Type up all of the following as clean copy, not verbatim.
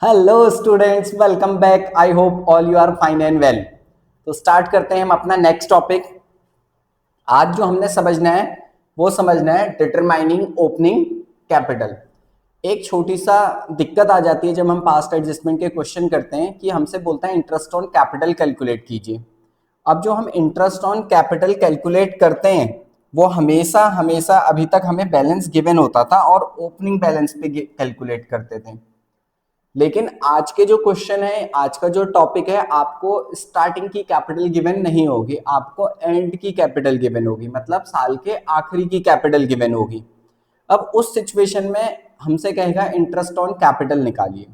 Hello students, welcome back. I hope all you are fine and well. तो start करते हैं हम अपना नेक्स्ट टॉपिक। आज जो हमने समझना है वो समझना है डिटरमाइनिंग ओपनिंग कैपिटल। एक छोटी सा दिक्कत आ जाती है जब हम पास्ट एडजस्टमेंट के क्वेश्चन करते हैं कि हमसे बोलता है इंटरेस्ट ऑन कैपिटल कैलकुलेट कीजिए। अब जो हम इंटरेस्ट ऑन कैपिटल कैलकुलेट करते हैं वो हमेशा हमेशा अभी तक हमें बैलेंस गिवन होता था और ओपनिंग बैलेंस पे कैलकुलेट करते थे। लेकिन आज के जो क्वेश्चन है, आज का जो टॉपिक है, आपको स्टार्टिंग की कैपिटल गिवन नहीं होगी, आपको एंड की कैपिटल गिवन होगी, मतलब साल के आखिरी की कैपिटल गिवन होगी। अब उस सिचुएशन में हमसे कहेगा इंटरेस्ट ऑन कैपिटल निकालिए।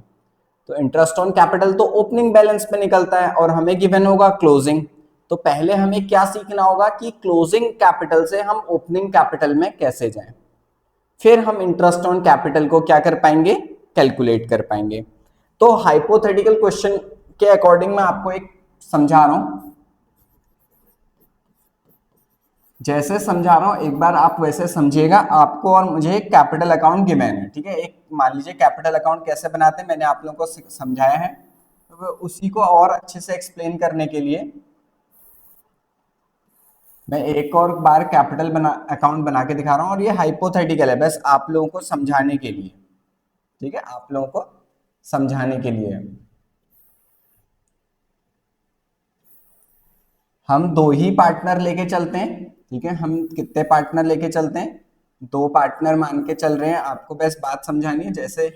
तो इंटरेस्ट ऑन कैपिटल तो ओपनिंग बैलेंस पे निकलता है और हमें गिवन होगा क्लोजिंग। तो पहले हमें क्या सीखना होगा कि क्लोजिंग कैपिटल से हम ओपनिंग कैपिटल में कैसे जाएं, फिर हम इंटरेस्ट ऑन कैपिटल को क्या कर पाएंगे, कैलकुलेट कर पाएंगे। तो हाइपोथेटिकल क्वेश्चन के अकॉर्डिंग मैं आपको एक समझा रहा हूं, जैसे समझा रहा हूं एक बार आप वैसे समझिएगा। आपको और मुझे एक कैपिटल अकाउंट गिवन है, ठीक है। एक मान लीजिए कैपिटल अकाउंट कैसे बनाते हैं मैंने आप लोगों को समझाया है, तो उसी को और अच्छे से एक्सप्लेन करने के लिए मैं एक और बार कैपिटल अकाउंट बना के दिखा रहा हूं। और ये हाइपोथेटिकल है, बस आप लोगों को समझाने के लिए, ठीक है, आप लोगों को समझाने के लिए। हम दो ही पार्टनर लेके चलते हैं, ठीक है। हम कितने पार्टनर लेके चलते हैं, दो पार्टनर मान के चल रहे हैं। आपको बस बात समझानी है, जैसे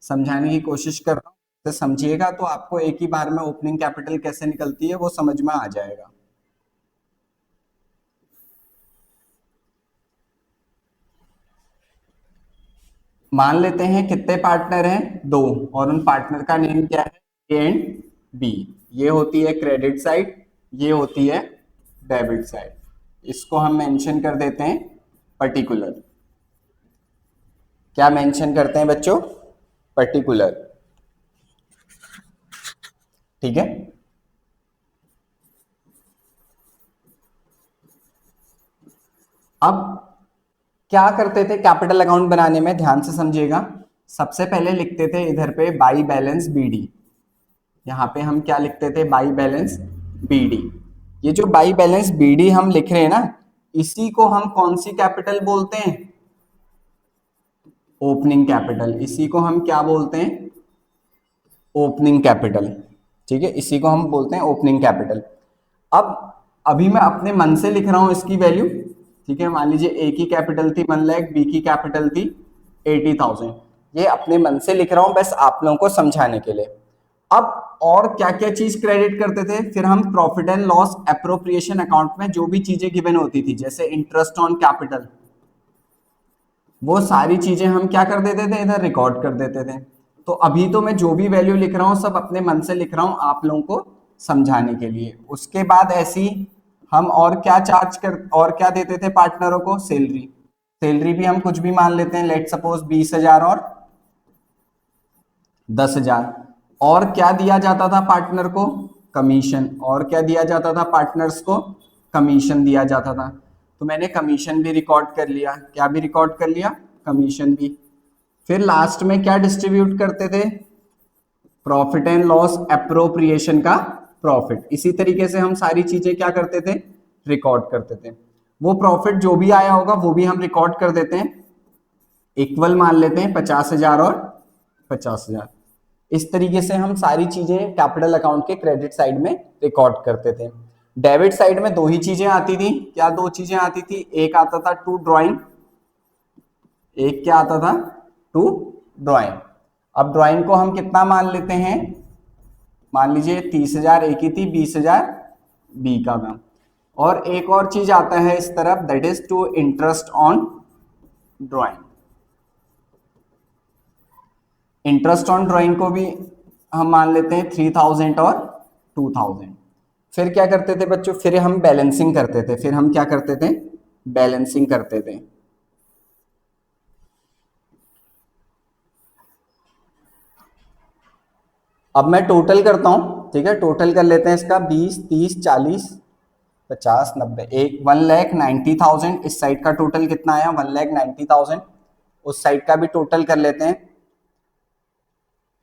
समझाने की कोशिश कर रहा हूँ तो समझिएगा, तो आपको एक ही बार में ओपनिंग कैपिटल कैसे निकलती है वो समझ में आ जाएगा। मान लेते हैं कितने पार्टनर हैं, दो, और उन पार्टनर का नेम क्या है, ए एंड बी। ये होती है क्रेडिट साइड, ये होती है डेबिट साइड। इसको हम मेंशन कर देते हैं पर्टिकुलर। क्या मेंशन करते हैं बच्चों, पर्टिकुलर, ठीक है। अब क्या करते थे कैपिटल अकाउंट बनाने में, ध्यान से समझिएगा। सबसे पहले लिखते थे इधर पे बाई बैलेंस बीडी। यहाँ पे हम क्या लिखते थे, बाई बैलेंस बीडी। ये जो बाई बैलेंस बीडी हम लिख रहे हैं ना, इसी को हम कौन सी कैपिटल बोलते हैं, ओपनिंग कैपिटल। इसी को हम क्या बोलते हैं, ओपनिंग कैपिटल, ठीक है। इसी को हम बोलते हैं ओपनिंग कैपिटल। अब अभी मैं अपने मन से लिख रहा हूं इसकी वैल्यू, ठीक है। मान लीजिए ए की कैपिटल थी 1 लाख, बी की कैपिटल थी 80,000। ये अपने मन से लिख रहा हूं बस आप लोगों को समझाने के लिए। अब और क्या क्या चीज क्रेडिट करते थे, फिर हम profit and loss appropriation account में जो भी चीजें गिवन होती थी, जैसे इंटरेस्ट ऑन कैपिटल, वो सारी चीजें हम क्या कर देते थे, इधर रिकॉर्ड कर देते थे। तो अभी तो मैं जो भी वैल्यू लिख रहा हूं सब अपने मन से लिख रहा हूं आप लोगों को समझाने के लिए। उसके बाद ऐसी हम और क्या चार्ज कर, और क्या देते थे पार्टनरों को, सैलरी। सैलरी भी हम कुछ भी मान लेते हैं, लेट सपोज 20,000 और 10,000। और क्या दिया जाता था पार्टनर को, कमीशन। और क्या दिया जाता था पार्टनर्स को, कमीशन दिया जाता था। तो मैंने कमीशन भी रिकॉर्ड कर लिया, क्या भी रिकॉर्ड कर लिया, कमीशन भी। फिर लास्ट में क्या डिस्ट्रीब्यूट करते थे, प्रॉफिट एंड लॉस एप्रोप्रिएशन का प्रॉफिट। इसी तरीके से हम सारी चीजें क्या करते थे, रिकॉर्ड करते थे। वो प्रॉफिट जो भी आया होगा वो भी हम रिकॉर्ड कर देते हैं, इक्वल मान लेते हैं 50,000 और 50,000। इस तरीके से हम सारी चीजें कैपिटल अकाउंट के क्रेडिट साइड में रिकॉर्ड करते थे। डेबिट साइड में दो ही चीजें आती थी, क्या दो चीजें आती थी, एक आता था टू ड्राइंग, एक क्या आता था, टू ड्राइंग। अब ड्राइंग को हम कितना मान लेते हैं, मान लीजिए 30,000 ए की थी, 20,000 बी का था। और एक और चीज आता है इस तरफ, that is to interest on drawing. Interest on drawing को भी हम मान लेते हैं 3,000 और 2,000। फिर क्या करते थे बच्चों, फिर हम बैलेंसिंग करते थे, फिर हम क्या करते थे, बैलेंसिंग करते थे। अब मैं टोटल करता हूं, ठीक है, टोटल कर लेते हैं इसका 20, 30, 40, 50, 90, एक 1,90,000। इस साइड का टोटल कितना आया, 1,90,000। उस साइड का भी टोटल कर लेते हैं,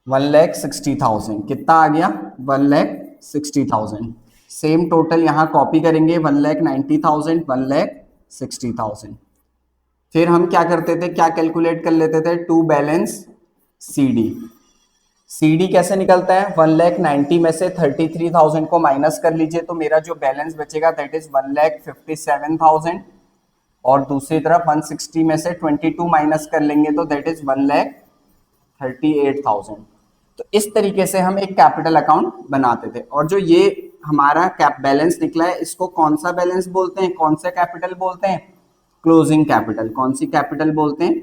1,60,000 कितना आ गया? 1,60,000। सेम टोटल यहाँ कॉपी करेंगे, 1,90,000, 1,60,000। फिर हम क्या करते थे, क्या कैलकुलेट कर लेते थे? To balance CD। CD कैसे निकलता है? 1,90,000 में से 33,000 को माइनस कर लीजिए तो मेरा जो बैलेंस बचेगा दैट इज 1,57,000। और दूसरी तरफ 160 में से 22 माइनस कर लेंगे तो दैट इज 1,38,000। तो इस तरीके से हम एक कैपिटल अकाउंट बनाते थे। और जो ये हमारा कैप बैलेंस निकला है इसको कौन सा बैलेंस बोलते हैं, कौन सा कैपिटल बोलते हैं? Closing capital. कौन सी कैपिटल बोलते हैं?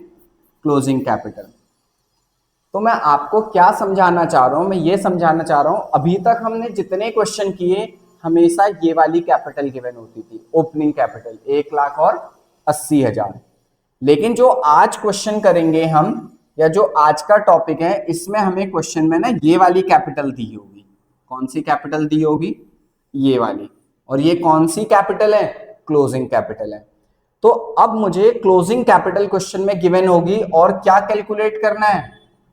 Closing capital. तो मैं आपको क्या समझाना चाह रहा हूं? मैं ये समझाना चाह रहा हूं अभी तक हमने जितने क्वेश्चन किए हमेशा ये वाली कैपिटल गिवन होती थी, ओपनिंग कैपिटल 1,80,000। लेकिन जो आज क्वेश्चन करेंगे हम, या जो आज का टॉपिक है, इसमें हमें क्वेश्चन में ना ये वाली कैपिटल दी होगी। कौन सी कैपिटल दी होगी? ये वाली। और ये कौन सी कैपिटल है? क्लोजिंग कैपिटल है। तो अब मुझे क्लोजिंग कैपिटल क्वेश्चन में गिवन होगी और क्या कैलकुलेट करना है?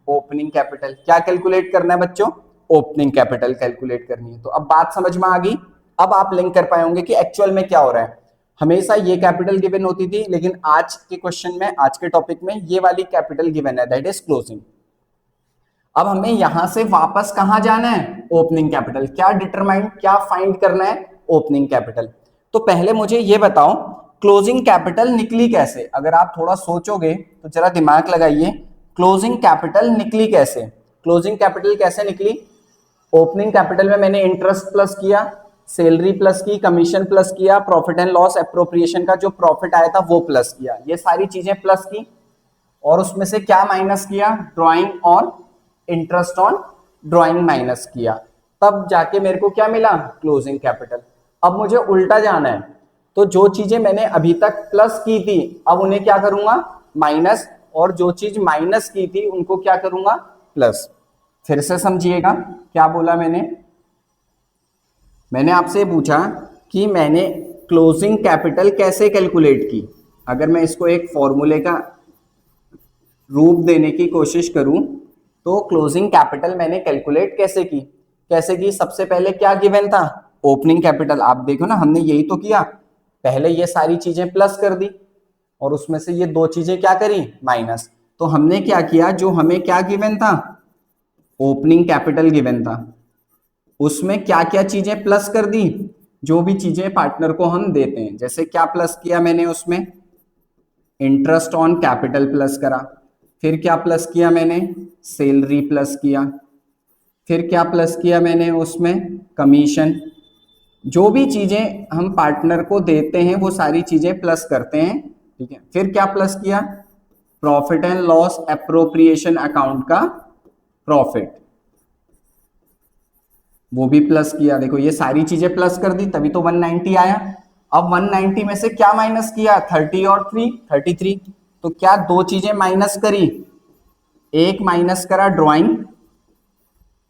Opening capital. क्या कैलकुलेट करना है बच्चों? ओपनिंग कैपिटल कैलकुलेट करनी है। तो अब बात समझ में आ गई। अब आप लिंक कर पाएंगे कि एक्चुअल में क्या हो रहा है। हमेशा ये कैपिटल गिवन होती थी, लेकिन आज के क्वेश्चन में, आज के टॉपिक में ये वाली कैपिटल गिवन है, दैट इज क्लोजिंग। अब हमें यहां से वापस कहां जाना है? Opening capital. क्या डिटरमाइन, क्या फाइंड करना है? Opening capital. तो पहले मुझे ये बताओ क्लोजिंग कैपिटल निकली कैसे? अगर आप थोड़ा सोचोगे तो जरा दिमाग लगाइए, क्लोजिंग कैपिटल निकली कैसे? क्लोजिंग कैपिटल कैसे निकली? ओपनिंग कैपिटल में मैंने इंटरेस्ट प्लस किया, सैलरी प्लस की, कमीशन प्लस किया, प्रॉफिट एंड लॉस एप्रोप्रिएशन का जो प्रॉफिट आया था वो प्लस किया, ये सारी चीजें प्लस की। और उसमें से क्या माइनस किया? ड्राइंग और इंटरेस्ट ऑन ड्राइंग माइनस किया। तब जाके मेरे को क्या मिला? Closing capital. अब मुझे उल्टा जाना है, तो जो चीजें मैंने अभी तक प्लस की थी अब उन्हें क्या करूंगा? माइनस। और जो चीज माइनस की थी उनको क्या करूंगा? प्लस। फिर से समझिएगा क्या बोला मैंने आपसे पूछा कि मैंने क्लोजिंग कैपिटल कैसे कैलकुलेट की। अगर मैं इसको एक फॉर्मूले का रूप देने की कोशिश करूं तो क्लोजिंग कैपिटल मैंने कैलकुलेट कैसे की? सबसे पहले क्या गिवन था? Opening capital. आप देखो ना, हमने यही तो किया, पहले ये सारी चीजें प्लस कर दी और उसमें से ये दो चीजें क्या करी? माइनस। तो हमने क्या किया, जो हमें क्या गिवन था? ओपनिंग कैपिटल गिवन था, उसमें क्या क्या चीजें प्लस कर दी? जो भी चीजें पार्टनर को हम देते हैं। जैसे क्या प्लस किया मैंने? उसमें इंटरेस्ट ऑन कैपिटल प्लस करा। फिर क्या प्लस किया मैंने? सैलरी प्लस किया। फिर क्या प्लस किया मैंने? उसमें कमीशन। जो भी चीजें हम पार्टनर को देते हैं वो सारी चीजें प्लस करते हैं, ठीक है। फिर क्या प्लस किया? Profit and loss appropriation account का प्रॉफिट, वो भी प्लस किया। देखो ये सारी चीजें प्लस कर दी तभी तो 190 आया। अब 190 में से क्या माइनस किया? 30 और 3 33। तो क्या दो चीजें माइनस करी? एक माइनस करा ड्राइंग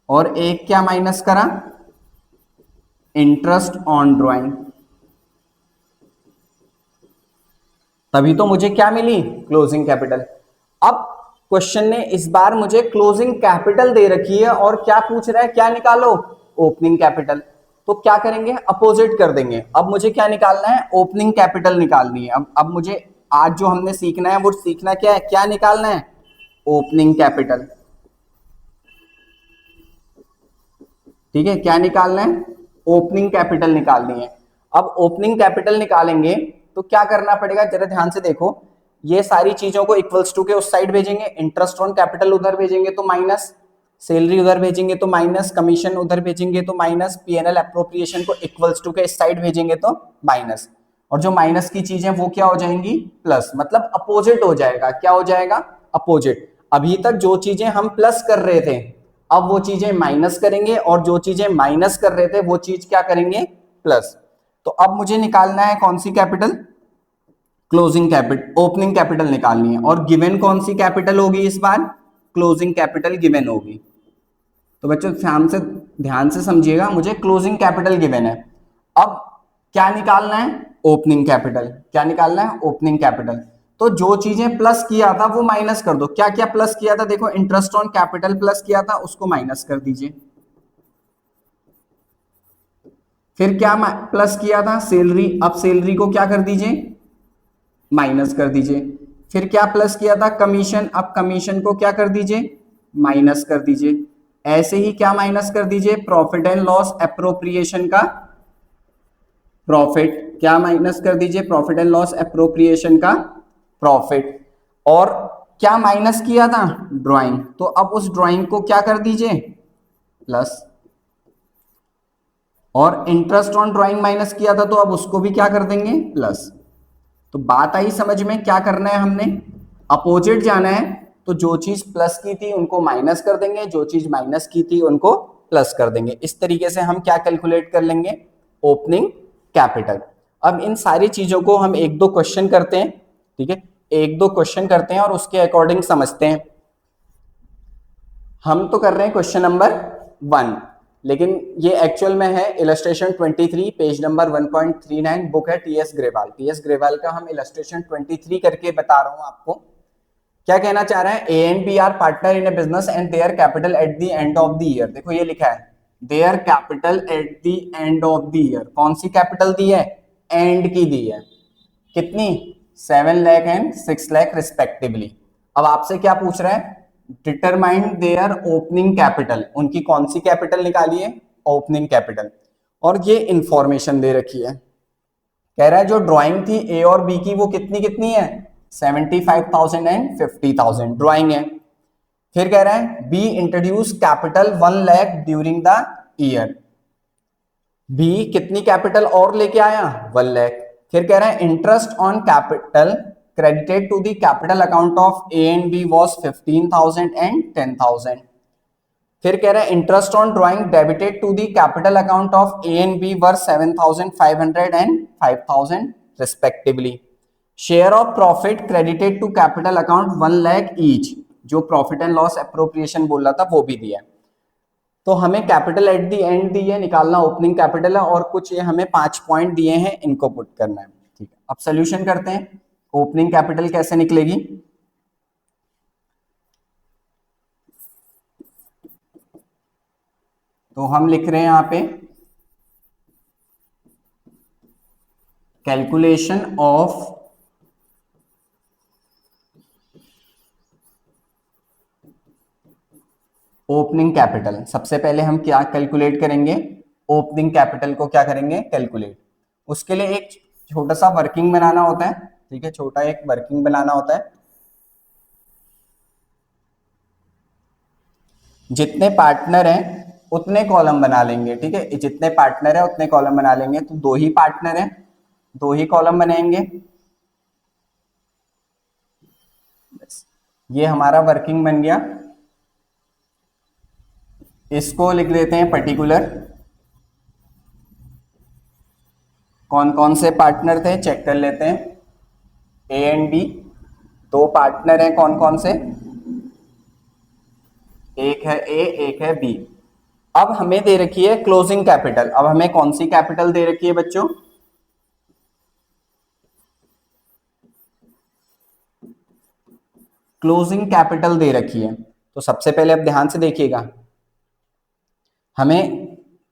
और एक क्या माइनस करा? Interest on drawing. तभी तो मुझे क्या मिली? Closing capital. अब क्वेश्चन ने इस बार मुझे क्लोजिंग कैपिटल दे रखी है और क्या पूछ रहा है? क्या निकालो? Opening capital. तो क्या करेंगे? अपोजिट कर देंगे। अब मुझे क्या निकालना है? ओपनिंग कैपिटल निकालनी है। अब मुझे आज जो हमने सीखना है वो सीखना क्या है? क्या निकालना है? Opening capital. ठीक है, क्या निकालना है? ओपनिंग कैपिटल निकालनी है। अब ओपनिंग कैपिटल निकालेंगे तो क्या करना पड़ेगा? जरा ध्यान से देखो, ये सारी चीजों को इक्वल्स टू के उस साइड भेजेंगे, इंटरेस्ट ऑन कैपिटल उधर भेजेंगे तो माइनस, सैलरी उधर भेजेंगे तो माइनस, कमीशन उधर भेजेंगे तो माइनस, पीएनएल एप्रोप्रिएशन को इक्वल्स टू के इस साइड भेजेंगे तो माइनस। और जो माइनस की चीजें वो क्या हो जाएंगी? प्लस। मतलब अपोजिट हो जाएगा। क्या हो जाएगा? अपोजिट। अभी तक जो चीजें हम प्लस कर रहे थे अब वो चीजें माइनस करेंगे और जो चीजें माइनस कर रहे थे वो चीज क्या करेंगे? प्लस। तो अब मुझे निकालना है कौन सी capital? Closing capital, opening capital निकालनी है। और गिवन कौन सी कैपिटल होगी इस बार? क्लोजिंग कैपिटल गिवन होगी। तो बच्चों ध्यान से समझिएगा, मुझे क्लोजिंग कैपिटल गिवन है। अब क्या निकालना है? Opening capital. क्या निकालना है? Opening capital. तो जो चीजें प्लस किया था वो माइनस कर दो। क्या क्या प्लस किया था? देखो, इंटरेस्ट ऑन कैपिटल प्लस किया था, उसको माइनस कर दीजिए। फिर क्या प्लस किया था? सैलरी। अब सैलरी को क्या कर दीजिए? माइनस कर दीजिए। फिर क्या प्लस किया था? कमीशन। अब कमीशन को क्या कर दीजिए? माइनस कर दीजिए। ऐसे ही क्या माइनस कर दीजिए? प्रॉफिट एंड लॉस एप्रोप्रिएशन का प्रॉफिट। क्या माइनस कर दीजिए? प्रॉफिट एंड लॉस एप्रोप्रिएशन का प्रॉफिट। और क्या माइनस किया था? ड्राइंग। तो अब उस ड्राइंग को क्या कर दीजिए? प्लस। और इंटरेस्ट ऑन ड्राइंग माइनस किया था, तो अब उसको भी क्या कर देंगे? प्लस। तो बात आई समझ में? क्या करना है हमने? अपोजिट जाना है। तो जो चीज प्लस की थी उनको माइनस कर देंगे, जो चीज माइनस की थी उनको प्लस कर देंगे। इस तरीके से हम क्या कैलकुलेट कर लेंगे? Opening capital. अब इन सारी चीजों को हम एक दो क्वेश्चन करते हैं, ठीक है? एक दो क्वेश्चन करते हैं और उसके अकॉर्डिंग समझते हैं। हम तो कर रहे हैं क्वेश्चन नंबर 1, लेकिन ये एक्चुअल में है इलस्ट्रेशन 23, पेज नंबर 1.39, बुक है टीएस ग्रेवाल। टीएस ग्रेवाल का हम इलस्ट्रेशन 23 करके बता रहा हूं आपको। क्या कहना चाह रहा है? A and B are partner in a business and their capital at the end of the year. देखो ये लिखा है, their capital at the end of the year. कौन सी कैपिटल दी है? एंड की दी है। कितनी? 7 लाख एंड 6 लाख रिस्पेक्टिवली। अब आपसे क्या पूछ रहा है? Determine there opening capital. उनकी कौन सी कैपिटल निकाली है? Opening capital. और ये इंफॉर्मेशन दे रखी है। कह रहा है जो ड्राइंग थी ए और बी की वो कितनी कितनी है? 75,000 एंड 50,000 ड्राइंग है। फिर कह रहा है B introduce capital 1 lakh during the year. B कितनी कैपिटल और लेके आया? 1 लाख। फिर कह रहा है interest on capital credited to the capital account of A and B was 15,000 and 10,000. फिर कह रहा है interest on drawing debited to the capital account of A and B were 7,500 and 5,000 respectively. Share of profit credited to capital account 1 lakh each. जो profit and loss appropriation बोल रहा था वो भी दिया। तो हमें कैपिटल एट द एंड दी है, निकालना ओपनिंग कैपिटल है, और कुछ ये हमें 5 पॉइंट दिए हैं, इनको पुट करना है। ठीक है, अब सोल्यूशन करते हैं। ओपनिंग कैपिटल कैसे निकलेगी? तो हम लिख रहे हैं यहां पे कैलकुलेशन ऑफ ओपनिंग कैपिटल। सबसे पहले हम क्या कैलकुलेट करेंगे? ओपनिंग कैपिटल को क्या करेंगे? कैलकुलेट। उसके लिए एक छोटा सा वर्किंग बनाना होता है, ठीक है? छोटा एक वर्किंग बनाना होता है। जितने पार्टनर हैं उतने कॉलम बना लेंगे, ठीक है? जितने पार्टनर हैं उतने कॉलम बना लेंगे। तो 2 ही पार्टनर हैं, 2 ही कॉलम बनेंगे। ये हमारा वर्किंग बन गया। इसको लिख देते हैं पर्टिकुलर। कौन कौन से पार्टनर थे चेक कर लेते हैं। ए एंड बी 2 पार्टनर हैं, कौन कौन से? एक है ए, एक है बी। अब हमें दे रखी है क्लोजिंग कैपिटल। अब हमें कौन सी कैपिटल दे रखी है बच्चों? क्लोजिंग कैपिटल दे रखी है। तो सबसे पहले अब ध्यान से देखिएगा, हमें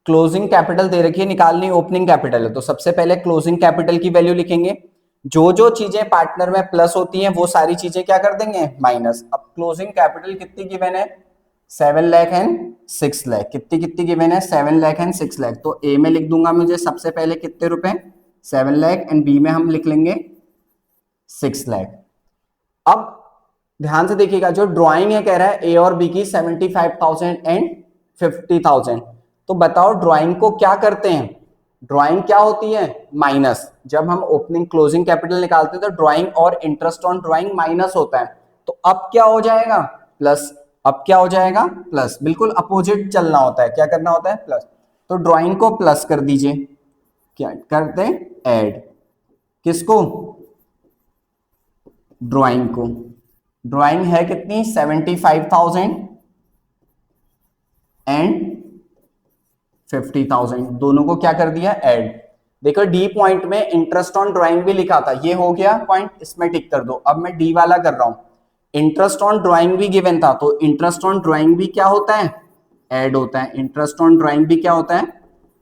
क्लोजिंग कैपिटल दे रखी है, निकालनी ओपनिंग कैपिटल है। तो सबसे पहले क्लोजिंग कैपिटल की वैल्यू लिखेंगे। जो जो चीजें पार्टनर में प्लस होती हैं वो सारी चीजें क्या कर देंगे? माइनस। अब क्लोजिंग कैपिटल कितनी गिवन है? 7 लाख एंड 6 लाख। कितनी कितनी गिवन है? 7 लाख एंड 6 लाख। तो ए में लिख दूंगा मुझे सबसे पहले कितने रुपए? 7 लाख, एंड बी में हम लिख लेंगे 6 लाख। अब ध्यान से देखिएगा, जो ड्राइंग है कह रहा है ए और बी की 75,000 एंड 50,000। तो बताओ ड्राइंग को क्या करते हैं? ड्राइंग क्या होती है? माइनस। जब हम ओपनिंग क्लोजिंग कैपिटल निकालते हैं तो ड्राइंग और इंटरेस्ट ऑन ड्राइंग माइनस होता है। तो अब क्या हो जाएगा? प्लस। अब क्या हो जाएगा? प्लस। बिल्कुल अपोजिट चलना होता है। क्या करना होता है? प्लस। तो ड्राइंग को प्लस कर दीजिए। क्या करते हैं? ऐड। किसको? ड्राइंग को। ड्राइंग है कितनी? 75,000 एंड 50,000। दोनों को क्या कर दिया? ऐड। देखो डी पॉइंट में इंटरेस्ट ऑन ड्राइंग भी लिखा था, ये हो गया पॉइंट, इसमें टिक कर दो। अब मैं डी वाला कर रहा हूं, इंटरेस्ट ऑन ड्राइंग भी गिवन था, तो इंटरेस्ट ऑन ड्राइंग भी क्या होता है, ऐड होता है। इंटरेस्ट ऑन ड्राइंग भी क्या होता है,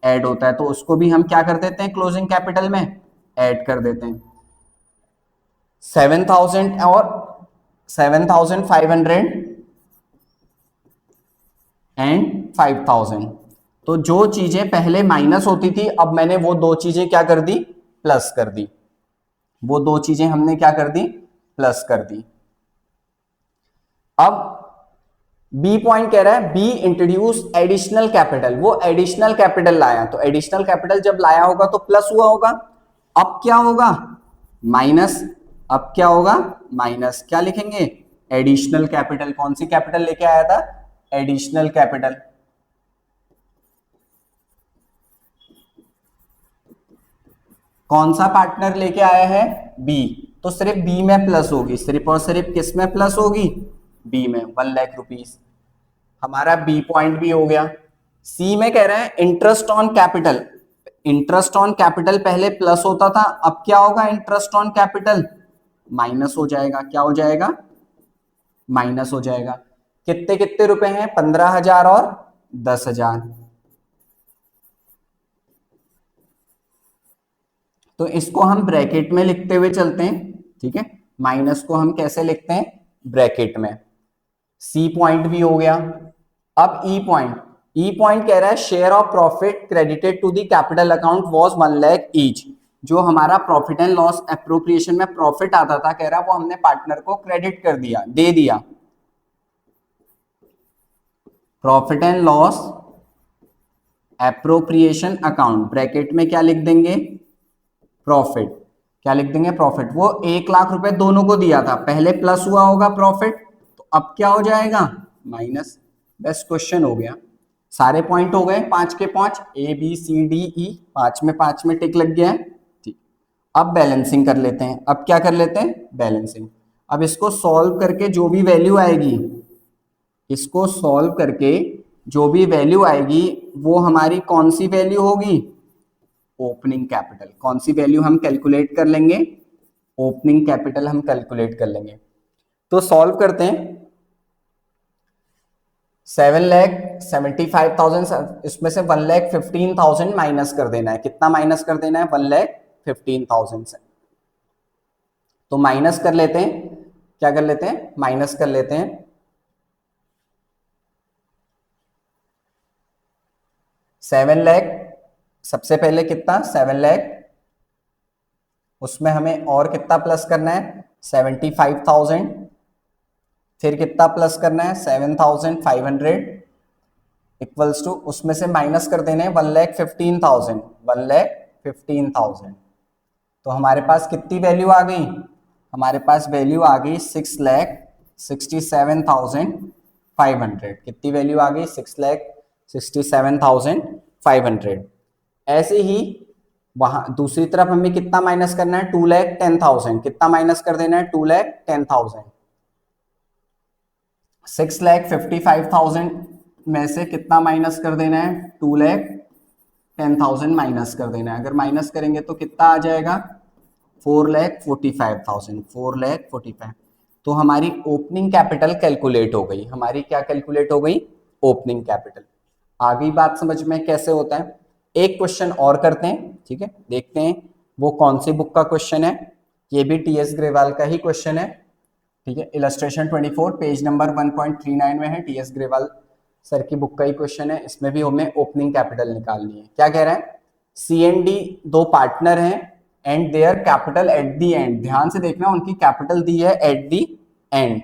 ऐड होता है। तो उसको भी हम क्या कर देते हैं, क्लोजिंग कैपिटल में ऐड कर देते हैं। 7,000 और 7,500 एंड 5,000। तो जो चीजें पहले माइनस होती थी, अब मैंने वो दो चीजें क्या कर दी, प्लस कर दी। वो दो चीजें हमने क्या कर दी, प्लस कर दी। अब बी पॉइंट कह रहा है बी इंट्रोड्यूस एडिशनल कैपिटल, वो एडिशनल कैपिटल लाया। तो एडिशनल कैपिटल जब लाया होगा तो प्लस हुआ होगा, अब क्या होगा, माइनस। अब क्या होगा, माइनस। क्या लिखेंगे, एडिशनल कैपिटल। कौन सी कैपिटल लेके आया था, एडिशनल कैपिटल। कौन सा पार्टनर लेके आया है, बी, तो सिर्फ बी में प्लस होगी, सिर्फ और सिर्फ किस में प्लस होगी, बी में, 1 लाख रुपीस। हमारा बी पॉइंट भी हो गया। सी में कह रहे हैं interest on capital. Interest on capital पहले प्लस होता था, अब क्या होगा, इंटरेस्ट ऑन कैपिटल माइनस हो जाएगा। क्या हो जाएगा, माइनस हो जाएगा। कितने कितने रुपए हैं, 15,000 और 10,000। तो इसको हम ब्रैकेट में लिखते हुए चलते हैं, ठीक है। माइनस को हम कैसे लिखते हैं, ब्रैकेट में। सी पॉइंट भी हो गया। अब ई पॉइंट, ई पॉइंट कह रहा है share of profit credited to the capital account was 1 lakh each. जो हमारा प्रॉफिट एंड लॉस एप्रोप्रिएशन में प्रॉफिट आता था, कह रहा है वो हमने पार्टनर को क्रेडिट कर दिया, दे दिया। Profit and loss appropriation account, bracket में क्या लिख देंगे, प्रॉफिट। क्या लिख देंगे, प्रॉफिट। वो 1 लाख रुपए दोनों को दिया था, पहले प्लस हुआ होगा प्रॉफिट, तो अब क्या हो जाएगा, माइनस। बेस्ट क्वेश्चन हो गया। सारे पॉइंट हो गए, 5 के 5, A B C D E, 5 में टिक लग गया है, ठीक। अब बैलेंसिंग कर लेते हैं। अब क्या कर लेते हैं, बैलेंसिंग। अब इसको सॉल्व करके जो भी वैल्यू आएगी, इसको सॉल्व करके जो भी वैल्यू आएगी वो हमारी कौन सी वैल्यू होगी, ओपनिंग कैपिटल। कौन सी वैल्यू हम कैलकुलेट कर लेंगे, ओपनिंग कैपिटल हम कैलकुलेट कर लेंगे। तो सॉल्व करते हैं। 7,75,000, इसमें से 1,15,000 माइनस कर देना है। कितना माइनस कर देना है, 1,15,000 से। तो माइनस कर लेते हैं, क्या कर लेते हैं, माइनस कर लेते हैं। 7 लाख, सबसे पहले कितना, 7 लाख, उसमें हमें और कितना प्लस करना है, 75,000, फिर कितना प्लस करना है, 7,500 इक्वल्स टू, उसमें से माइनस कर देने 1,15,000, 1,15,000। तो हमारे पास कितनी वैल्यू आ गई, हमारे पास वैल्यू आ गई 6,67,500। कितनी वैल्यू आ गई, 6,67,500। ऐसे ही वहां दूसरी तरफ हमें कितना माइनस करना है, 2,10,000। कितना माइनस कर देना है, 2,10,000। 6,55,000 में से कितना माइनस कर देना है, 2,10,000 माइनस कर देना है। अगर माइनस करेंगे तो कितना आ जाएगा, 4,45,000, 4,45,000। तो हमारी ओपनिंग कैपिटल कैलकुलेट हो गई। हमारी क्या कैलकुलेट हो गई, ओपनिंग कैपिटल। आ गई बात समझ में कैसे होता है। एक क्वेश्चन और करते हैं, ठीक है, देखते हैं वो कौन सी बुक का क्वेश्चन है। ये भी टीएस ग्रेवाल का ही क्वेश्चन है, ठीक है। इलस्ट्रेशन 24 पेज नंबर 1.39 में है, टीएस ग्रेवाल सर की बुक का ही क्वेश्चन है। इसमें भी हमें ओपनिंग कैपिटल निकालनी है। क्या कह रहा है, सी एंड डी दो पार्टनर हैं and their capital at the and, ध्यान से देखना, उनकी कैपिटल दी है at the and,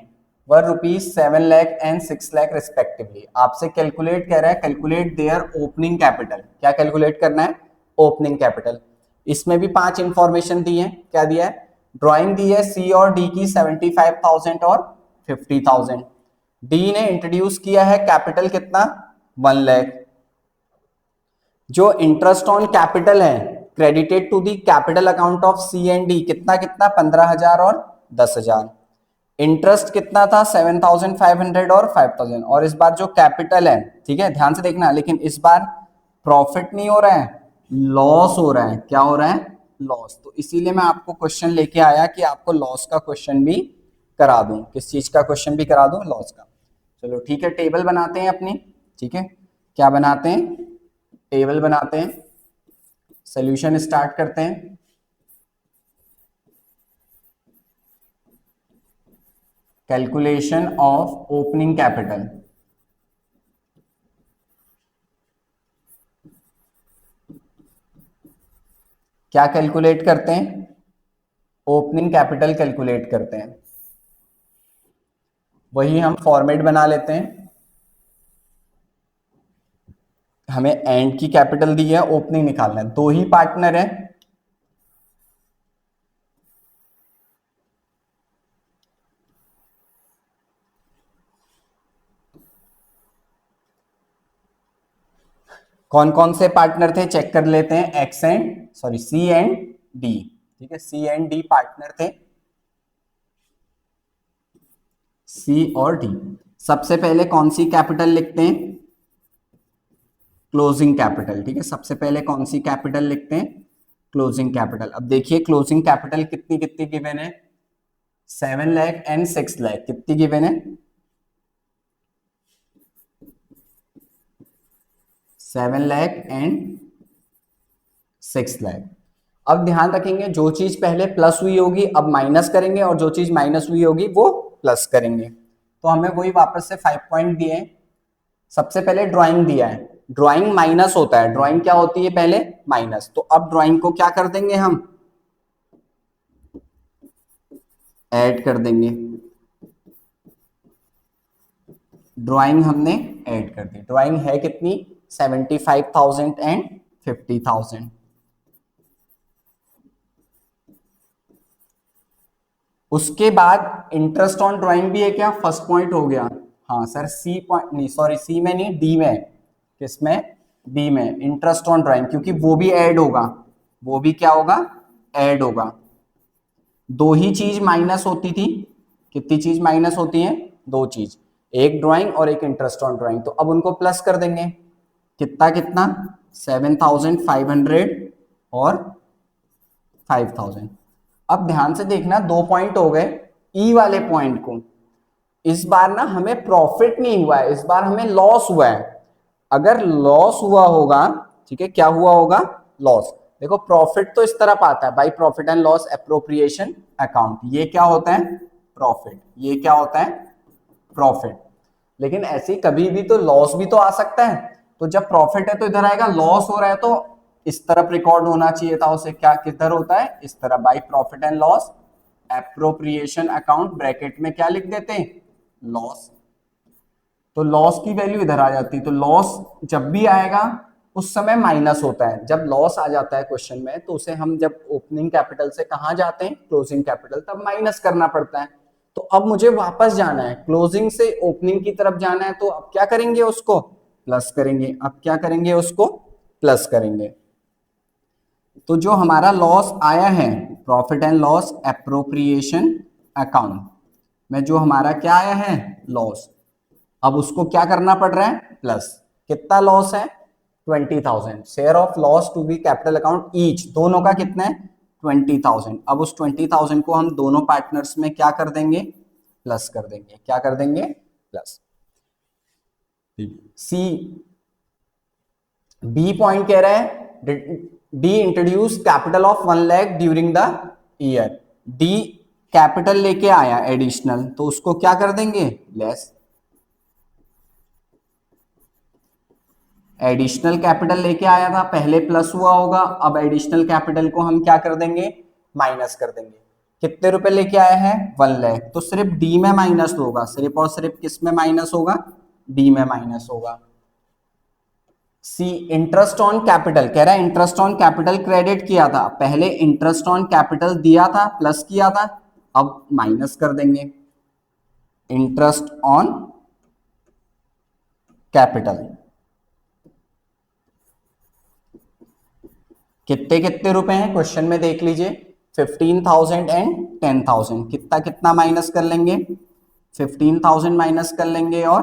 were rupees 7 lakh and 6 lakh respectively. आपसे कैलकुलेट कह रहा है, कैलकुलेट देयर ओपनिंग कैपिटल। क्या कैलकुलेट करना है, ओपनिंग कैपिटल। इसमें भी 5 इंफॉर्मेशन दी है। क्या दिया है, ड्राइंग दी है सी और डी की 75,000 और 50,000। डी ने इंट्रोड्यूस किया है कैपिटल कितना, 1 लाख। जो इंटरेस्ट ऑन कैपिटल है credited to the capital account of C and D, कितना कितना, 15,000 और 10,000। इंटरेस्ट कितना था, 7,500 और 5,000। और इस बार जो कैपिटल है, ठीक है, ध्यान से देखना, लेकिन इस बार प्रॉफिट नहीं हो रहा है, लॉस हो रहा है, क्या हो रहा है, लॉस। तो इसीलिए मैं आपको क्वेश्चन लेके आया कि आपको लॉस का क्वेश्चन भी करा दूं। किस चीज का क्वेश्चन भी करा दूं, लॉस का। चलो ठीक है, टेबल बनाते हैं अपनी। ठीक है, क्या बनाते हैं, टेबल बनाते हैं, सोल्यूशन स्टार्ट करते हैं। Calculation of opening capital. क्या कैलकुलेट करते हैं, ओपनिंग कैपिटल कैलकुलेट करते हैं। वही हम फॉर्मेट बना लेते हैं। हमें एंड की कैपिटल दी है, ओपनिंग निकालना है, दो ही पार्टनर है। कौन कौन से पार्टनर थे चेक कर लेते हैं, X and sorry C and D. ठीक है, सी एंड डी पार्टनर थे, सी और डी। सबसे पहले कौन सी कैपिटल लिखते हैं, क्लोजिंग कैपिटल। ठीक है, सबसे पहले कौन सी कैपिटल लिखते हैं, क्लोजिंग कैपिटल। अब देखिए क्लोजिंग कैपिटल कितनी कितनी गिवन है, 7 लाख एंड 6 लाख, कितनी गिवन है, 7 लाख एंड 6 लाख। अब ध्यान रखेंगे, जो चीज पहले प्लस हुई होगी अब माइनस करेंगे, और जो चीज माइनस हुई होगी वो प्लस करेंगे। तो हमें वही वापस से 5 पॉइंट दिए हैं। सबसे पहले ड्राइंग दिया है, ड्राइंग माइनस होता है, ड्राइंग क्या होती है पहले, माइनस। तो अब ड्राइंग को क्या कर देंगे हम, ऐड कर देंगे। ड्राइंग हमने ऐड कर दी, ड्राइंग है कितनी, 75,000 एंड 50,000। उसके बाद इंटरेस्ट ऑन ड्राइंग भी है क्या, फर्स्ट पॉइंट हो गया। हाँ सर, सी पॉइंट नहीं, सॉरी सी में नहीं, डी में। किसमें, डी में, इंटरेस्ट ऑन ड्राइंग, क्योंकि वो भी ऐड होगा, वो भी क्या होगा, ऐड होगा। दो ही चीज माइनस होती थी, कितनी चीज माइनस होती है, दो चीज, एक ड्राइंग और एक इंटरेस्ट ऑन ड्राइंग। तो अब उनको प्लस कर देंगे, कितना कितना, 7,500 और 5,000। अब ध्यान से देखना, दो पॉइंट हो गए, ई वाले पॉइंट को इस बार ना हमें प्रॉफिट नहीं हुआ है, इस बार हमें लॉस हुआ है। अगर लॉस हुआ होगा, ठीक है, क्या हुआ होगा, लॉस। देखो प्रॉफिट तो इस तरफ आता है, by profit and loss appropriation account, ये क्या होता है, प्रॉफिट, ये क्या होता है, प्रॉफिट। लेकिन ऐसे कभी भी तो लॉस भी तो आ सकता है। तो जब प्रॉफिट है तो इधर आएगा, लॉस हो रहा है तो इस तरफ रिकॉर्ड होना चाहिए था उसे, क्या किधर होता है, इस तरफ, by profit and loss appropriation account, bracket में क्या लिख देते हैं, लॉस। तो लॉस की वैल्यू इधर आ जाती है। तो लॉस जब भी आएगा उस समय माइनस होता है। जब लॉस आ जाता है क्वेश्चन में तो उसे हम जब ओपनिंग कैपिटल से कहां जाते हैं, क्लोजिंग कैपिटल, तब माइनस करना पड़ता है। तो अब मुझे वापस जाना है, क्लोजिंग से ओपनिंग की तरफ जाना है, तो अब क्या करेंगे, उसको प्लस करेंगे। अब क्या करेंगे, उसको प्लस करेंगे। तो जो हमारा लॉस आया है, profit and loss appropriation account में जो हमारा क्या आया है, लॉस, अब उसको क्या करना पड़ रहा है, प्लस। कितना लॉस है, 20,000। Share of loss to be capital account each, दोनों का कितना है, 20,000। अब उस 20,000 को हम दोनों पार्टनर्स में क्या कर देंगे, प्लस कर देंगे। क्या कर देंगे, प्लस। सी, बी पॉइंट कह रहा है D introduce capital of 1 lakh during the year. D capital लेके आया एडिशनल, तो उसको क्या कर देंगे, लेस। एडिशनल कैपिटल लेके आया था, पहले प्लस हुआ होगा, अब एडिशनल कैपिटल को हम क्या कर देंगे, माइनस कर देंगे। कितने रुपए लेके आया है, 1 लाख। तो सिर्फ डी में माइनस होगा, सिर्फ और सिर्फ किस में माइनस होगा, डी में माइनस होगा। सी, इंटरेस्ट ऑन कैपिटल कह रहा है, इंटरेस्ट ऑन कैपिटल क्रेडिट किया था, पहले इंटरेस्ट ऑन कैपिटल दिया था, प्लस किया था, अब माइनस कर देंगे। इंटरेस्ट ऑन कैपिटल कितने कितने रुपए हैं क्वेश्चन में देख लीजिए, 15,000 एंड 10,000। कितना कितना माइनस कर लेंगे, 15,000 माइनस कर लेंगे और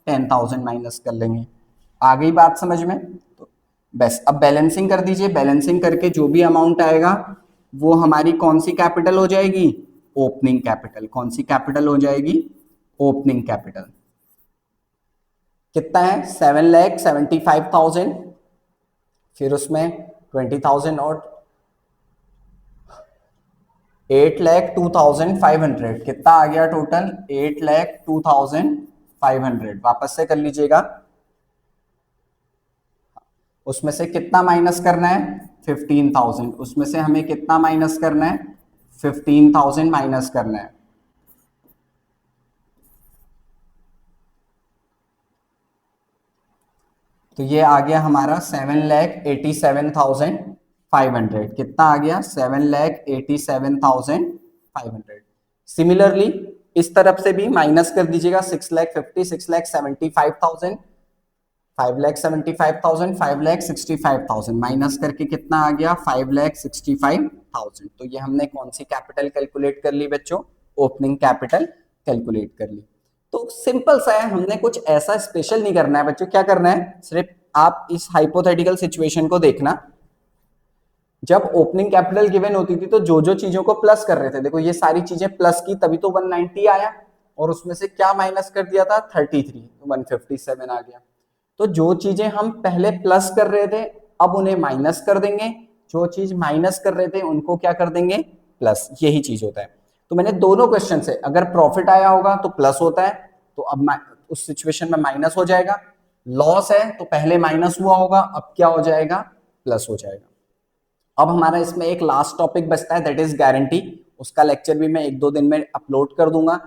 10,000 माइनस कर लेंगे। आ गई बात समझ में। तो बस अब बैलेंसिंग कर दीजिए, बैलेंसिंग करके जो भी अमाउंट आएगा वो हमारी कौन सी कैपिटल हो जाएगी, ओपनिंग कैपिटल। कौन सी कैपिटल हो जाएगी, ओपनिंग कैपिटल। कितना है, 7,75,000, फिर उसमें 20,000 और 8,02,500, कितना आ गया टोटल, 8,02,500। वापस से कर लीजिएगा, उसमें से कितना माइनस करना है, 15,000। उसमें से हमें कितना माइनस करना है, 15,000 माइनस करना है। तो ये आ गया हमारा 7,87,500। कितना आ गया, 7,87,500। सिमिलरली इस तरफ से भी माइनस कर दीजिएगा, 6,50,000, 6,75,000, 5,75,000, 5,65,000 माइनस करके कितना आ गया, 5,65,000। तो ये हमने कौन सी कैपिटल कैलकुलेट कर ली बच्चों, ओपनिंग कैपिटल कैलकुलेट कर ली। तो सिंपल सा है, हमने कुछ ऐसा स्पेशल नहीं करना है बच्चों। क्या करना है, सिर्फ आप इस हाइपोथेटिकल सिचुएशन को देखना। जब ओपनिंग कैपिटल गिवन होती थी तो जो जो चीजों को प्लस कर रहे थे, देखो ये सारी चीजें प्लस की, तभी तो 190 आया, और उसमें से क्या माइनस कर दिया था, 33, तो 157 आ गया। तो जो चीजें हम पहले प्लस कर रहे थे अब उन्हें माइनस कर देंगे, जो चीज माइनस कर रहे थे उनको क्या कर देंगे, प्लस। यही चीज होता है। तो मैंने दोनों क्वेश्चन से, अगर प्रॉफिट आया होगा तो प्लस होता है, तो अब उस सिचुएशन में माइनस हो जाएगा। लॉस है तो पहले माइनस हुआ होगा, अब क्या हो जाएगा, प्लस हो जाएगा। अब हमारा इसमें एक लास्ट टॉपिक बचता है, दैट इज गारंटी। उसका लेक्चर भी मैं 1-2 दिन में अपलोड कर दूंगा।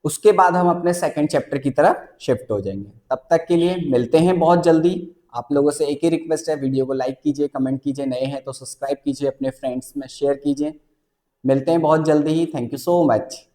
उसके बाद हम अपने सेकंड चैप्टर की तरफ शिफ्ट हो जाएंगे। तब तक के लिए मिलते हैं बहुत जल्दी। आप लोगों से एक ही रिक्वेस्ट है, वीडियो को लाइक कीजिए, कमेंट कीजिए, नए हैं तो सब्सक्राइब कीजिए, अपने फ्रेंड्स में शेयर कीजिए। मिलते हैं बहुत जल्दी ही। Thank you so much.